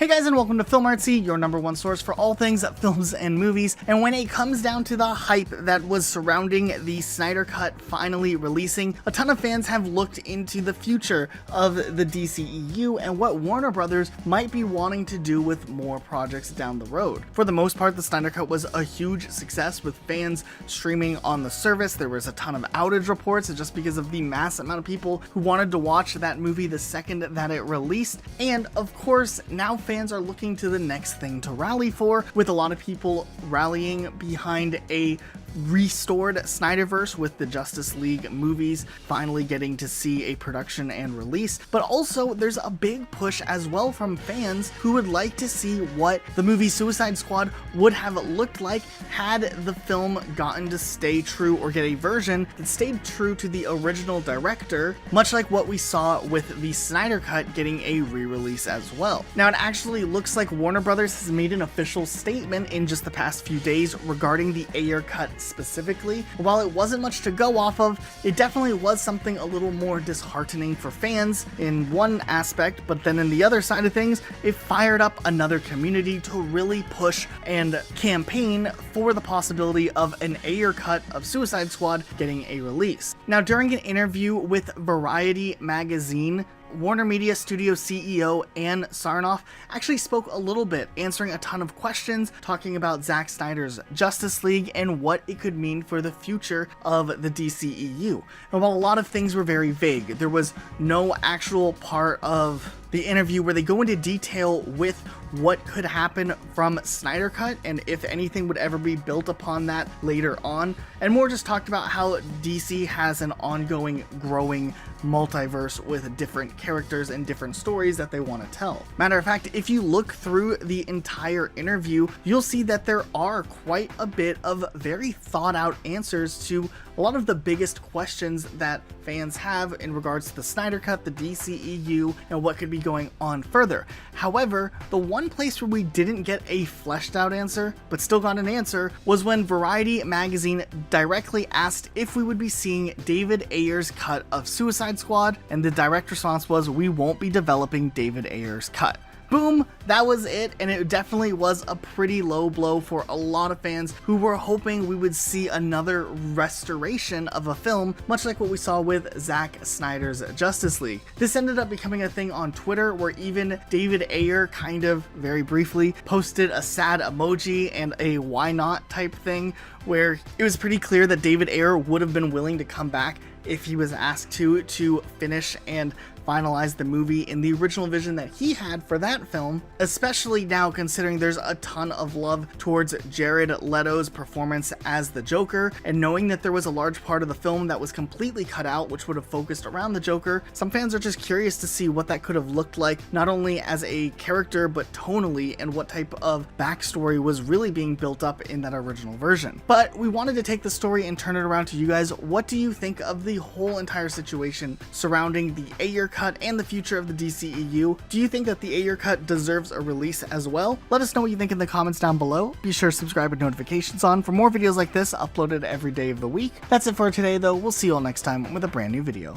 Hey guys, and welcome to Film Artsy, your #1 source for all things films and movies. And when it comes down to the hype that was surrounding the Snyder Cut finally releasing, a ton of fans have looked into the future of the DCEU and what Warner Brothers might be wanting to do with more projects down the road. For the most part, the Snyder Cut was a huge success with fans streaming on the service. There was a ton of outage reports just because of the mass amount of people who wanted to watch that movie the second that it released. And of course, now fans are looking to the next thing to rally for, with a lot of people rallying behind a restored Snyderverse with the Justice League movies finally getting to see a production and release. But also there's a big push as well from fans who would like to see what the movie Suicide Squad would have looked like had the film gotten to stay true or get a version that stayed true to the original director, much like what we saw with the Snyder Cut getting a re-release as well. Now it actually looks like Warner Brothers has made an official statement in just the past few days regarding the Ayer cut specifically. While it wasn't much to go off of, it definitely was something a little more disheartening for fans in one aspect, but then in the other side of things, it fired up another community to really push and campaign for the possibility of an Ayer cut of Suicide Squad getting a release. Now, during an interview with Variety magazine, Warner Media Studio CEO Ann Sarnoff actually spoke a little bit, answering a ton of questions, talking about Zack Snyder's Justice League and what it could mean for the future of the DCEU. And while a lot of things were very vague, there was no actual part of the interview where they go into detail with what could happen from Snyder Cut and if anything would ever be built upon that later on, and more just talked about how DC has an ongoing, growing multiverse with different characters and different stories that they want to tell. Matter of fact, if you look through the entire interview, you'll see that there are quite a bit of very thought out answers to a lot of the biggest questions that fans have in regards to the Snyder Cut, the DCEU, and what could be going on further. However, the one place where we didn't get a fleshed out answer, but still got an answer, was when Variety magazine directly asked if we would be seeing David Ayer's cut of Suicide Squad, and the direct response was, "We won't be developing David Ayer's cut." Boom, that was it, and it definitely was a pretty low blow for a lot of fans who were hoping we would see another restoration of a film, much like what we saw with Zack Snyder's Justice League. This ended up becoming a thing on Twitter where even David Ayer kind of, very briefly, posted a sad emoji and a why not type thing, where it was pretty clear that David Ayer would have been willing to come back if he was asked to finish and finalize the movie in the original vision that he had for that film, especially now considering there's a ton of love towards Jared Leto's performance as the Joker, and knowing that there was a large part of the film that was completely cut out, which would have focused around the Joker. Some fans are just curious to see what that could have looked like, not only as a character, but tonally, and what type of backstory was really being built up in that original version. But we wanted to take the story and turn it around to you guys. What do you think of the whole entire situation surrounding the Ayer cut and the future of the DCEU? Do you think that the Ayer cut deserves a release as well? Let us know what you think in the comments down below. Be sure to subscribe with notifications on for more videos like this uploaded every day of the week. That's it for today though. We'll see you all next time with a brand new video.